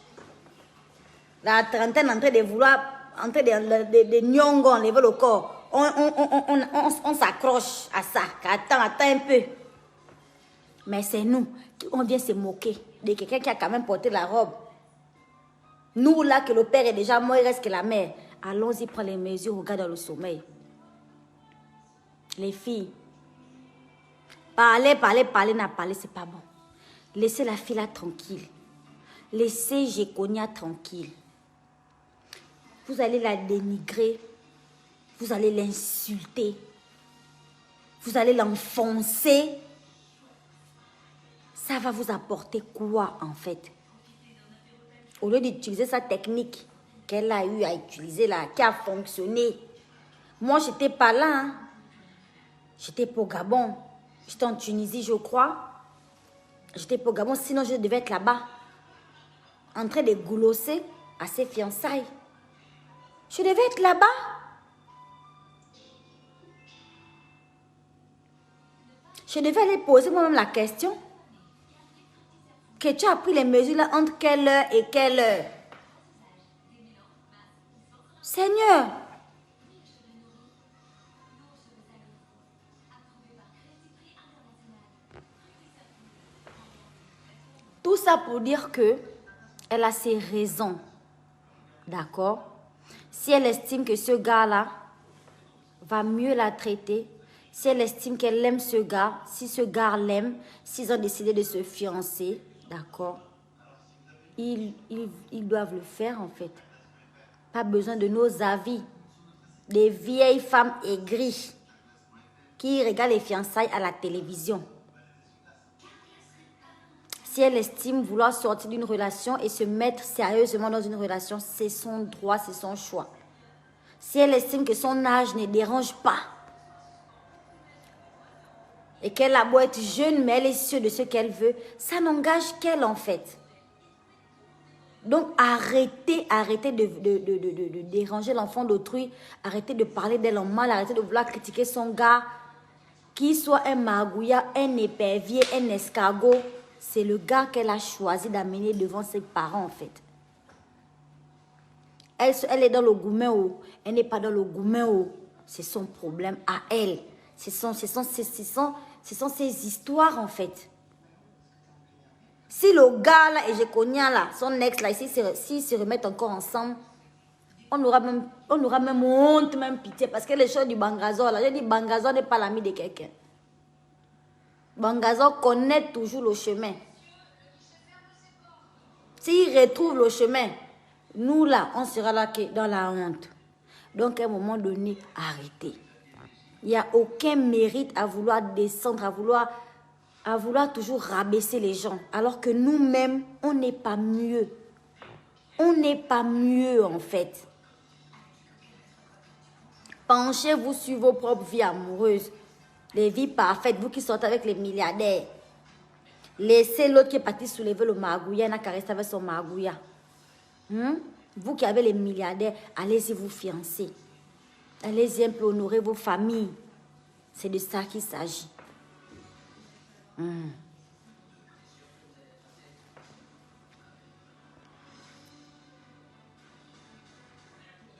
Speaker 1: La trentaine en train de vouloir, en train de nyongo, enlever le corps. On s'accroche à ça. Attends un peu. Mais c'est nous, on vient se moquer de quelqu'un qui a quand même porté la robe. Nous, là, que le père est déjà mort, il reste que la mère. Allons-y prendre les mesures, regarde dans le sommeil. Les filles, parler, c'est pas bon. Laissez la fille là tranquille. Laissez Jekonia tranquille. Vous allez la dénigrer. Vous allez l'insulter. Vous allez l'enfoncer. Ça va vous apporter quoi en fait? Au lieu d'utiliser sa technique qu'elle a eu à utiliser là, qui a fonctionné. Moi, je n'étais pas là. Hein. J'étais pas au Gabon. J'étais en Tunisie, je crois. J'étais pas au Gabon, sinon je devais être là-bas. En train de goulosser à ses fiançailles. Je devais être là-bas. Je devais aller poser moi-même la question. Que tu as pris les mesures là entre quelle heure et quelle heure? Seigneur. Tout ça pour dire que elle a ses raisons. D'accord? Si elle estime que ce gars-là va mieux la traiter, si elle estime qu'elle aime ce gars, si ce gars l'aime, s'ils ont décidé de se fiancer, d'accord? Ils doivent le faire en fait. Pas besoin de nos avis. Des vieilles femmes aigries qui regardent les fiançailles à la télévision. Si elle estime vouloir sortir d'une relation et se mettre sérieusement dans une relation, c'est son droit, c'est son choix. Si elle estime que son âge ne dérange pas et qu'elle a beau être jeune, mais elle est sûre de ce qu'elle veut, ça n'engage qu'elle en fait. Donc arrêtez de déranger l'enfant d'autrui, arrêtez de parler d'elle en mal, arrêtez de vouloir critiquer son gars, qu'il soit un magouilla, un épervier, un escargot. C'est le gars qu'elle a choisi d'amener devant ses parents, en fait. Elle est dans le gourmet, elle n'est pas dans le gourmet. C'est son problème à elle. Ce sont ses histoires, en fait. Si le gars, là, et je connais, là, son ex, là, s'ils se remettent encore ensemble, on aura même honte, même pitié. Parce que les choses du Bangazor, là, je dis Bangazor n'est pas l'ami de quelqu'un. Bangazor connaît toujours le chemin. S'il retrouve le chemin, nous là, on sera là dans la honte. Donc à un moment donné, arrêtez. Il n'y a aucun mérite à vouloir descendre, à vouloir toujours rabaisser les gens. Alors que nous-mêmes, on n'est pas mieux. On n'est pas mieux en fait. Penchez-vous sur vos propres vies amoureuses. Les vies parfaites, vous qui sortez avec les milliardaires. Laissez l'autre qui est parti soulever le magouilla, il n'a qu'à rester avec son magouilla. Vous qui avez les milliardaires, allez-y vous fiancer. Allez-y un peu honorer vos familles. C'est de ça qu'il s'agit.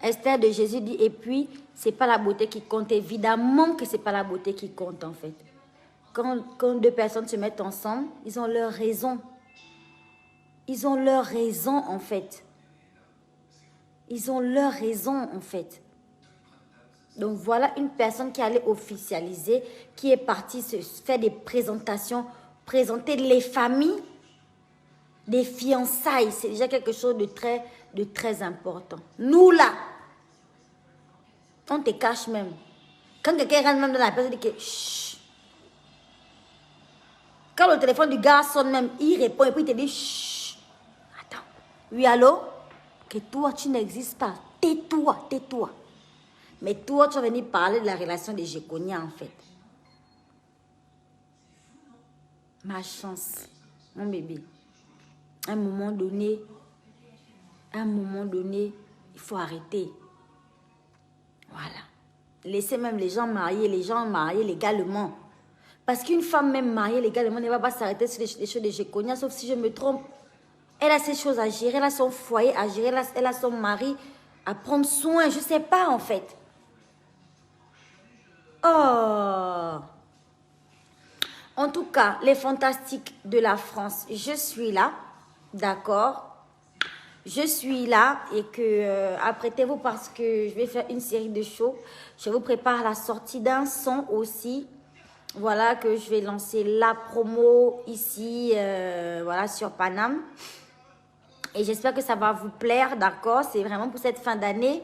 Speaker 1: Esther de Jésus dit, et puis, c'est pas la beauté qui compte. Évidemment que c'est pas la beauté qui compte, en fait. Quand deux personnes se mettent ensemble, ils ont leur raison. Ils ont leur raison, en fait. Ils ont leur raison, en fait. Donc, voilà une personne qui allait officialiser, qui est partie se faire des présentations, présenter les familles, des fiançailles. C'est déjà quelque chose de très important. Nous, là, on te cache même. Quand quelqu'un rentre même dans la personne, il dit que chut. Quand le téléphone du gars sonne même, il répond et puis il te dit chut. Attends. Oui, allô? Que toi, tu n'existes pas. Tais-toi, tais-toi. Mais toi, tu vas venir parler de la relation de Jekonia, en fait. Ma chance, mon bébé. À un moment donné, il faut arrêter. Voilà. Laissez même les gens mariés légalement. Parce qu'une femme même mariée légalement ne va pas s'arrêter sur les choses de Jekonia, sauf si je me trompe. Elle a ses choses à gérer, elle a son foyer à gérer, elle a son mari à prendre soin. Je ne sais pas, en fait. Oh! En tout cas, les fantastiques de la France, je suis là, d'accord? Je suis là et que apprêtez-vous parce que je vais faire une série de shows. Je vous prépare la sortie d'un son aussi. Voilà que je vais lancer la promo ici, voilà, sur Paname. Et j'espère que ça va vous plaire, d'accord? C'est vraiment pour cette fin d'année.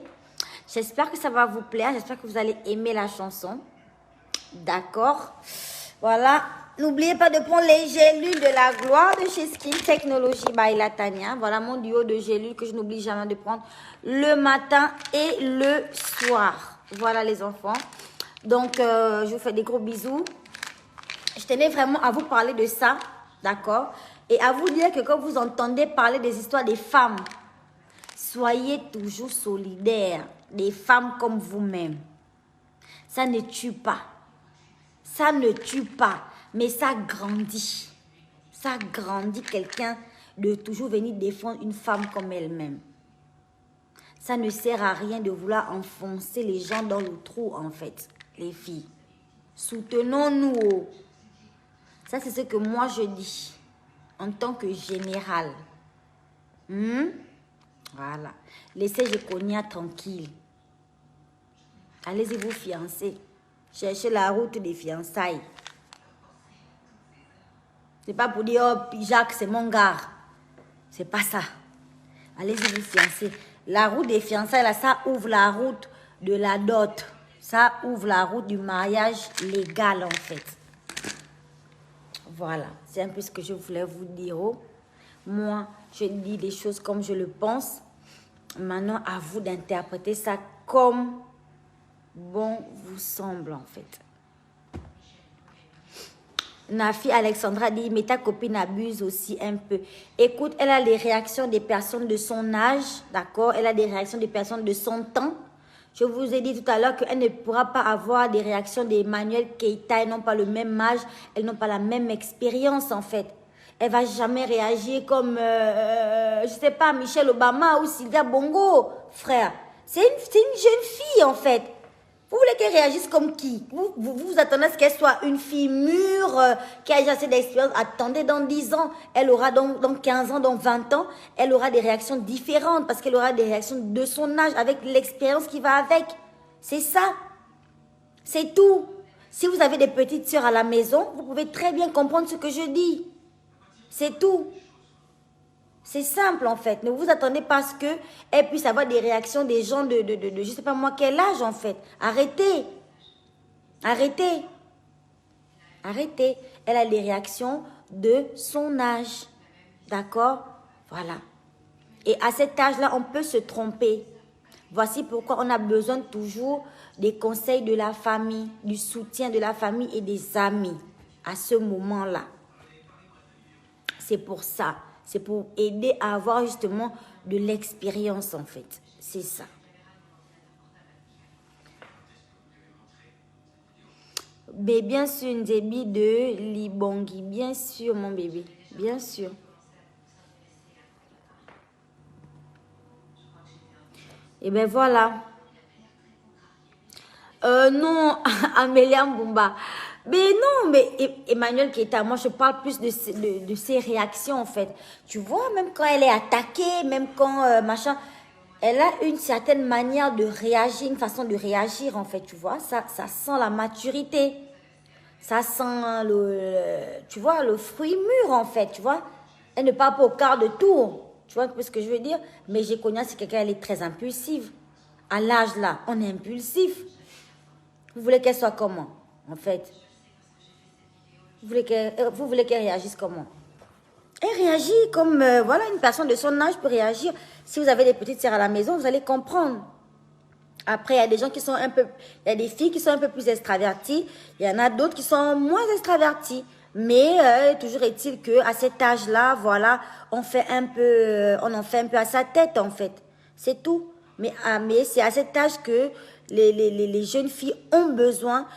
Speaker 1: J'espère que ça va vous plaire. J'espère que vous allez aimer la chanson. D'accord? Voilà. N'oubliez pas de prendre les gélules de la gloire de chez Skin Technology by Latania. Voilà mon duo de gélules que je n'oublie jamais de prendre le matin et le soir. Voilà les enfants. Donc, je vous fais des gros bisous. Je tenais vraiment à vous parler de ça, d'accord? Et à vous dire que quand vous entendez parler des histoires des femmes, soyez toujours solidaires, des femmes comme vous-même. Ça ne tue pas. Ça ne tue pas, mais ça grandit. Ça grandit quelqu'un de toujours venir défendre une femme comme elle-même. Ça ne sert à rien de vouloir enfoncer les gens dans le trou, en fait, les filles. Soutenons-nous. Ça, c'est ce que moi, je dis en tant que général. Voilà. Laissez Jekonia tranquille. Allez-y vous fiancer. Cherchez la route des fiançailles. C'est pas pour dire, oh, Jacques, c'est mon gars. C'est pas ça. Allez-y vous fiancer. La route des fiançailles, là, ça ouvre la route de la dot. Ça ouvre la route du mariage légal, en fait. Voilà. C'est un peu ce que je voulais vous dire. Oh. Moi, je dis des choses comme je le pense. Maintenant, à vous d'interpréter ça comme bon vous semble, en fait. Nafi Alexandra dit, mais ta copine abuse aussi un peu. Écoute, elle a les réactions des personnes de son âge, d'accord? Elle a des réactions des personnes de son temps. Je vous ai dit tout à l'heure qu'elle ne pourra pas avoir des réactions d'Emmanuel Keïta. Elles n'ont pas le même âge, elles n'ont pas la même expérience, en fait. Elle va jamais réagir comme, je sais pas, Michelle Obama ou Sylvia Bongo, frère. C'est une jeune fille, en fait. Vous voulez qu'elle réagisse comme qui? Vous attendez à ce qu'elle soit une fille mûre, qui a déjà assez d'expérience. Attendez, dans 10 ans, elle aura dans 15 ans, dans 20 ans, elle aura des réactions différentes parce qu'elle aura des réactions de son âge avec l'expérience qui va avec. C'est ça. C'est tout. Si vous avez des petites sœurs à la maison, vous pouvez très bien comprendre ce que je dis. C'est tout. C'est simple en fait. Ne vous attendez pas à ce qu'elle puisse avoir des réactions des gens de je ne sais pas moi quel âge en fait. Arrêtez. Arrêtez. Arrêtez. Elle a des réactions de son âge. D'accord? Voilà. Et à cet âge-là, on peut se tromper. Voici pourquoi on a besoin toujours des conseils de la famille, du soutien de la famille et des amis à ce moment-là. C'est pour ça. C'est pour aider à avoir justement de l'expérience en fait. C'est ça. Mais bien sûr, une débit de Libongui. Bien sûr, mon bébé. Bien sûr. Et bien voilà. Non, Amélia Mbumba. Mais non, mais Emmanuel Keïta, moi je parle plus de ses réactions en fait. Tu vois, même quand elle est attaquée, même quand machin, elle a une certaine manière de réagir, une façon de réagir en fait, tu vois. Ça sent la maturité. Ça sent tu vois, le fruit mûr en fait, tu vois. Elle ne parle pas au quart de tour, tu vois ce que je veux dire. Mais j'ai connu, c'est quelqu'un, elle est très impulsive. À l'âge là, on est impulsif. Vous voulez qu'elle soit comment, en fait? Vous voulez qu'elle réagisse comment? Elle réagit comme, voilà, une personne de son âge peut réagir. Si vous avez des petites sœurs à la maison, vous allez comprendre. Après, il y a des gens qui sont un peu... Il y a des filles qui sont un peu plus extraverties. Il y en a d'autres qui sont moins extraverties. Mais toujours est-il qu'à cet âge-là, voilà, on en fait un peu à sa tête, en fait. C'est tout. Mais c'est à cet âge que les jeunes filles ont besoin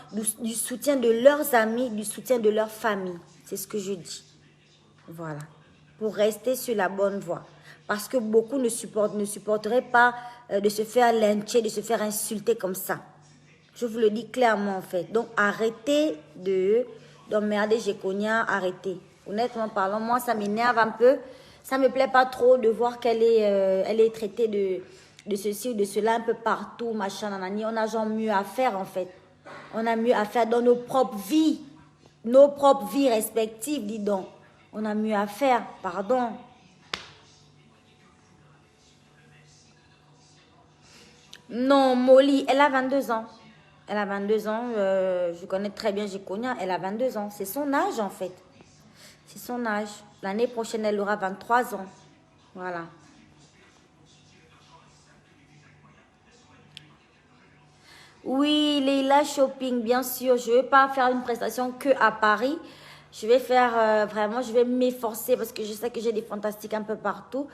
Speaker 1: du soutien de leurs amis, du soutien de leur famille. C'est ce que je dis. Voilà. Pour rester sur la bonne voie. Parce que beaucoup ne supporteraient pas de se faire lyncher, de se faire insulter comme ça. Je vous le dis clairement en fait. Donc arrêtez d'emmerder Jekonia, arrêtez. Honnêtement parlant, moi ça m'énerve un peu. Ça me plaît pas trop de voir qu'elle est traitée de ceci ou de cela un peu partout, machin, nanani. On a genre mieux à faire en fait. On a mieux à faire dans nos propres vies respectives, dis donc. On a mieux à faire, pardon. Non, Molly, elle a 22 ans. Elle a 22 ans. Je connais très bien Jikonia. Elle a 22 ans. C'est son âge, en fait. C'est son âge. L'année prochaine, elle aura 23 ans. Voilà. Oui, Leila Shopping, bien sûr. Je ne vais pas faire une prestation que à Paris. Je vais faire vraiment, je vais m'efforcer parce que je sais que j'ai des fantastiques un peu partout.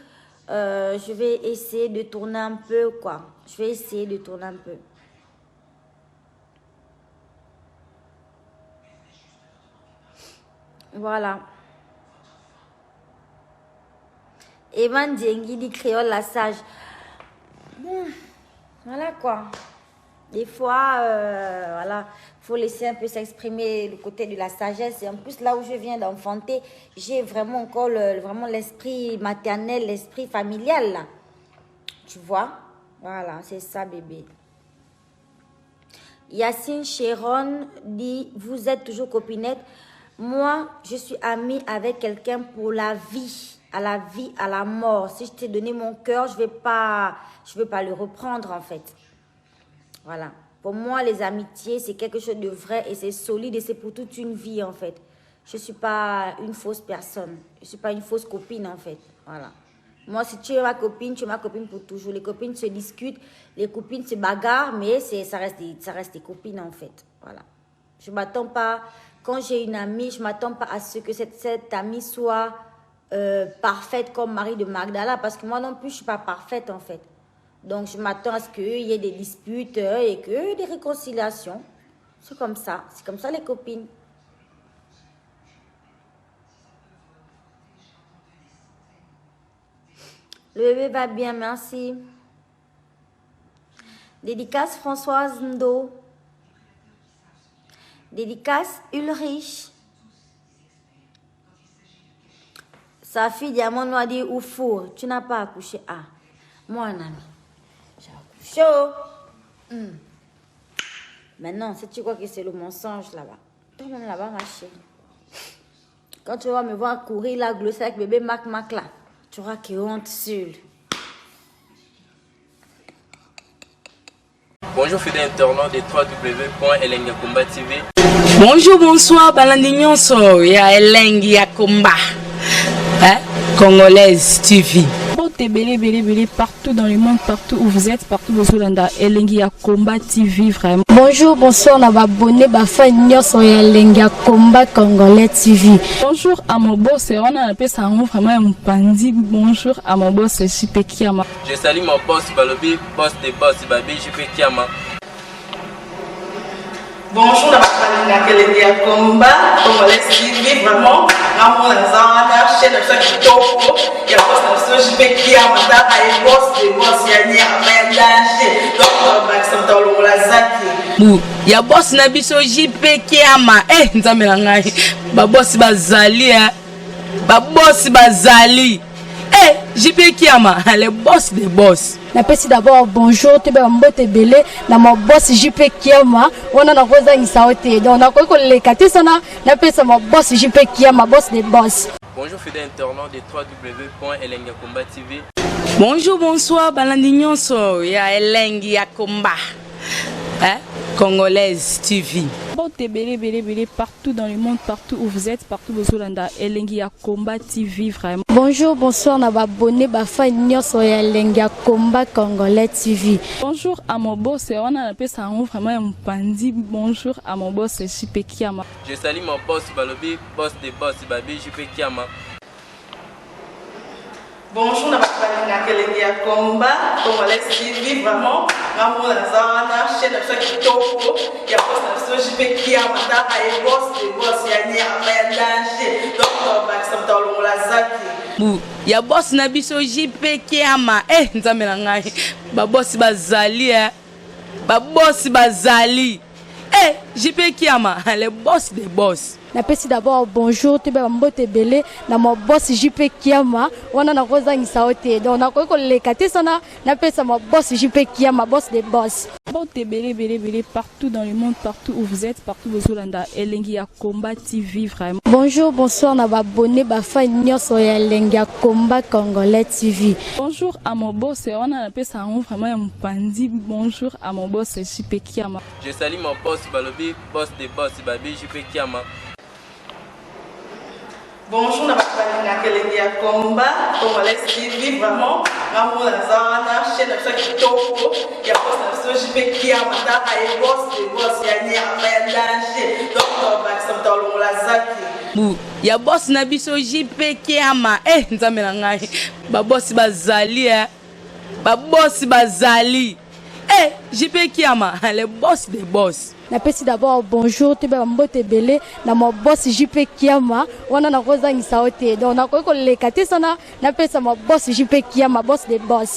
Speaker 1: Je vais essayer de tourner un peu, quoi. Je vais essayer de tourner un peu. Voilà. Evan Diengi dit créole la sage. Bon, voilà quoi. Des fois, voilà, faut laisser un peu s'exprimer le côté de la sagesse. Et en plus, là où je viens d'enfanter, j'ai vraiment encore vraiment l'esprit maternel, l'esprit familial, là. Tu vois? Voilà, c'est ça, bébé. Yacine Chéron dit, vous êtes toujours copinette. Moi, je suis amie avec quelqu'un pour la vie, à la mort. Si je t'ai donné mon cœur, je veux pas le reprendre, en fait. Voilà. Pour moi, les amitiés, c'est quelque chose de vrai et c'est solide et c'est pour toute une vie, en fait. Je ne suis pas une fausse personne. Je ne suis pas une fausse copine, en fait. Voilà. Moi, si tu es ma copine, tu es ma copine pour toujours. Les copines se discutent, les copines se bagarrent, mais ça reste des copines, en fait. Voilà. Je ne m'attends pas, quand j'ai une amie, je ne m'attends pas à ce que cette amie soit parfaite comme Marie de Magdala, parce que moi non plus, je ne suis pas parfaite, en fait. Donc, je m'attends à ce qu'il y ait des disputes et que des réconciliations. C'est comme ça les copines. Le bébé va bien, merci. Dédicace Françoise Ndo. Dédicace Ulrich. Sa fille Diamant Noir dit au four. Tu n'as pas accouché. Ah, moi, un ami. J'ai accouché. Maintenant, si tu crois que c'est le mensonge là-bas, toi-même là-bas, ma chérie. Quand tu vas me voir courir là, glosser avec bébé Mac là, tu auras que honte seule.
Speaker 2: Bonjour fidèles internautes de www.elengakomba TV.
Speaker 3: Bonjour, bonsoir, Balandignon ya Elengakomba, Congolaise TV.
Speaker 4: Belé partout dans le monde, partout où vous êtes, partout où vous êtes, Elengakomba TV vraiment.
Speaker 5: Bonjour, bonsoir, on a abonné fan sur Elengakomba Congolais TV.
Speaker 4: Bonjour à mon boss, on a appelé ça vraiment un pandi. Bonjour à mon boss, JP Kiama.
Speaker 2: Je salue mon boss Balobi, boss des boss Babi, JP Kiama.
Speaker 3: Bonjour, Elengakomba Congolais TV vraiment. Ramon Lazana, chaîne de ça qui topo, il y a boss de JP Kiama, et boss des boss, il y a un danger. Donc, Maxime Talon Lazaki. Il y a boss Nabiso JP Kiama, nzambe na ngai. Ba boss bazali, ba boss bazali. JP Kiama, le boss des boss.
Speaker 5: Napesi d'abord bonjour, tu es mbote belé, na mon boss JP Kiama, on a na rosa isaote. Donc na ko le katisana, napesi mon boss JP Kiama, boss des boss.
Speaker 2: Bonjour fidèles internautes de www.elengakomba TV.
Speaker 3: Bonjour, bonsoir, Balandignon ya Elengakomba, Congolaise TV.
Speaker 4: Belé partout dans le monde, partout où vous êtes, partout où vous êtes, Elengakomba TV vraiment.
Speaker 5: Bonjour, bonsoir, on a abonné fan sur Elengakomba Congolais TV.
Speaker 4: Bonjour à mon boss, on a appelé ça vraiment un pandi. Bonjour à mon boss, JP Kiama.
Speaker 2: Je salue mon boss Balobi, boss des boss Babi, JP Kiama.
Speaker 3: Bonjour, Elengakomba Congolais TV vraiment. Ramon Lazana, chaîne de ça qui topo, il y a boss de JP Kiama, et boss des boss, il y a un danger. Donc, Maxime Talon Lazaki. Il y a boss Nabiso JP Kiama, nzambe na ngai. Ba boss bazali, ba boss bazali. JP Kiama, le boss des boss.
Speaker 5: napesi d'abord bonjour te ba mbote belé na mo boss JP Kiama wana na kozangisa ote donc na ko leka te sana napesa mo boss JP Kiama boss des boss.
Speaker 4: Bon, belé partout dans le monde, partout où vous êtes, partout où vous êtes, Elengi ya Komba TV vraiment.
Speaker 5: Bonjour, bonsoir, na abonné ba fan nyonso ya Elengi ya Komba Congolais TV.
Speaker 4: Bonjour à mon boss, on a appelé ça vraiment un pandi. Bonjour à mon boss JP Kiama.
Speaker 2: Je salue mon boss Balobi, boss des boss Babi JP Kiama.
Speaker 3: Bonjour, na bakalina Elengi ya Komba Congolais TV vraiment. Maman la zana chaîne de chaque kitoko ya boss na so JP Kiama ta ay boss des boss ya ni ama danger donc ba samtalo la zaki
Speaker 6: bu ya boss na biso JP Kiama nzambe na ngai ba boss bazali ba boss bazali JP Kiama le boss des boss.
Speaker 5: Napesi d'abord bonjour te ba mbote belé na mo boss JP Kiama wana na kozangisa ote donc na ko leka te sana napesa mo boss JP Kiama boss des boss.